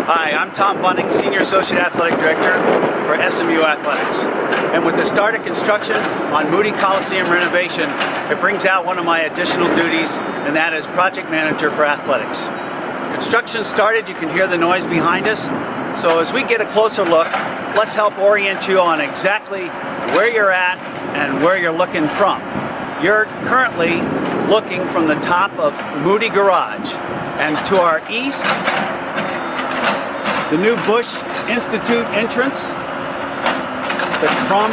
Hi, I'm Tom Bunning, Senior Associate Athletic Director for SMU Athletics. And with the start of construction on Moody Coliseum renovation, it brings out one of my additional duties, and that is Project Manager for Athletics. Construction started, you can hear the noise behind us. So as we get a closer look, let's help orient you on exactly where you're at and where you're looking from. You're currently looking from the top of Moody Garage, and to our east, the new Bush Institute entrance, the Crum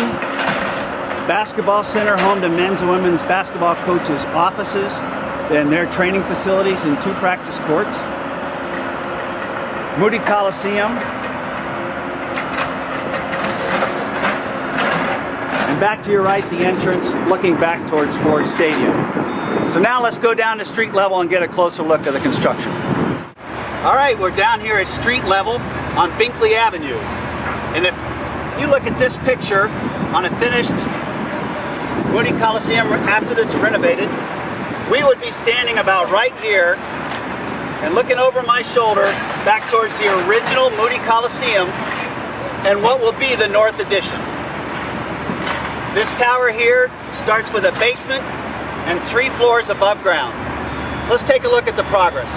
Basketball Center, home to men's and women's basketball coaches' offices and their training facilities and 2 practice courts. Moody Coliseum. And back to your right, the entrance looking back towards Ford Stadium. So now let's go down to street level and get a closer look at the construction. All right, we're down here at street level on Binkley Avenue. And if you look at this picture on a finished Moody Coliseum after it's renovated, we would be standing about right here and looking over my shoulder back towards the original Moody Coliseum and what will be the North Addition. This tower here starts with a basement and 3 floors above ground. Let's take a look at the progress.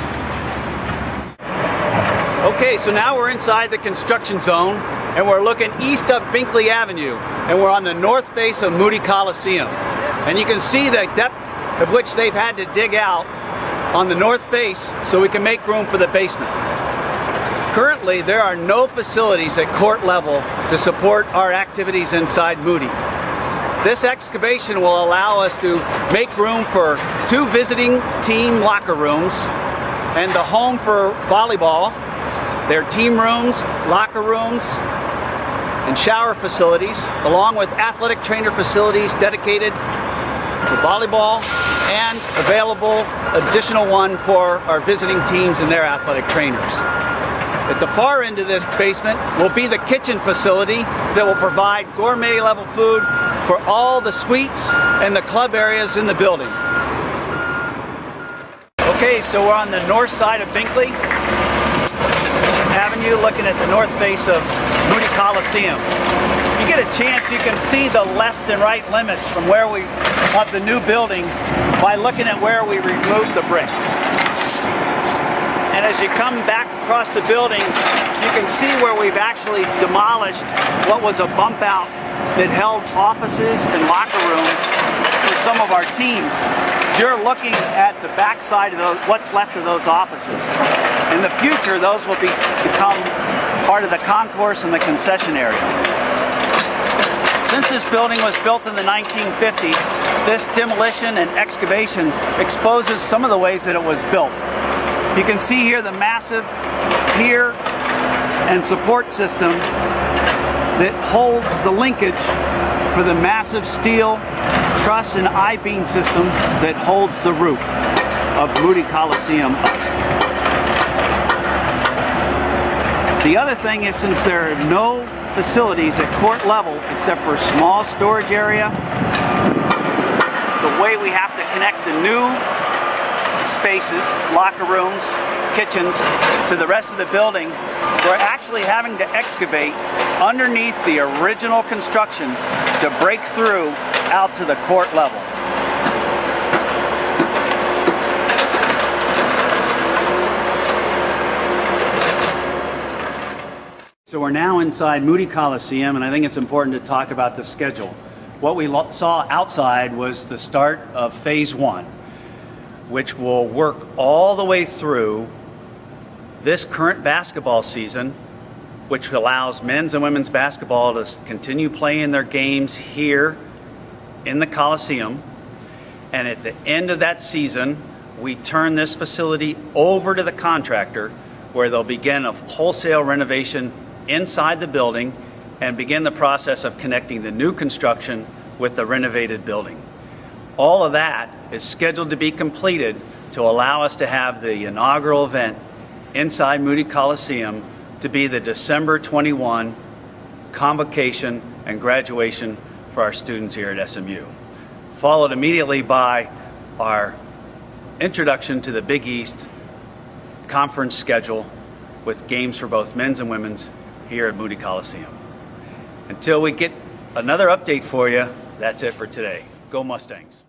Okay, so now we're inside the construction zone and we're looking east up Binkley Avenue and we're on the north face of Moody Coliseum. And you can see the depth of which they've had to dig out on the north face so we can make room for the basement. Currently, there are no facilities at court level to support our activities inside Moody. This excavation will allow us to make room for 2 visiting team locker rooms and the home for volleyball, their team rooms, locker rooms, and shower facilities, along with athletic trainer facilities dedicated to volleyball and available additional one for our visiting teams and their athletic trainers. At the far end of this basement will be the kitchen facility that will provide gourmet level food for all the suites and the club areas in the building. Okay, so we're on the north side of Binkley Avenue, looking at the north face of Moody Coliseum. If you get a chance, you can see the left and right limits from where we of the new building by looking at where we removed the bricks. And as you come back across the building, you can see where we've actually demolished what was a bump out that held offices and locker rooms for some of our teams. You're looking at the back side of those, what's left of those offices. In the future, those will become part of the concourse and the concession area. Since this building was built in the 1950s, this demolition and excavation exposes some of the ways that it was built. You can see here the massive pier and support system that holds the linkage for the massive steel truss and I-beam system that holds the roof of Moody Coliseum up. The other thing is, since there are no facilities at court level except for a small storage area, the way we have to connect the new spaces, locker rooms, kitchens, to the rest of the building, we're actually having to excavate underneath the original construction to break through out to the court level. So we're now inside Moody Coliseum, and I think it's important to talk about the schedule. What we saw outside was the start of phase 1, which will work all the way through this current basketball season, which allows men's and women's basketball to continue playing their games here in the Coliseum. And at the end of that season, we turn this facility over to the contractor, where they'll begin a wholesale renovation inside the building and begin the process of connecting the new construction with the renovated building. All of that is scheduled to be completed to allow us to have the inaugural event inside Moody Coliseum to be the December 21 convocation and graduation for our students here at SMU. Followed immediately by our introduction to the Big East conference schedule with games for both men's and women's here at Moody Coliseum. Until we get another update for you, that's it for today. Go Mustangs.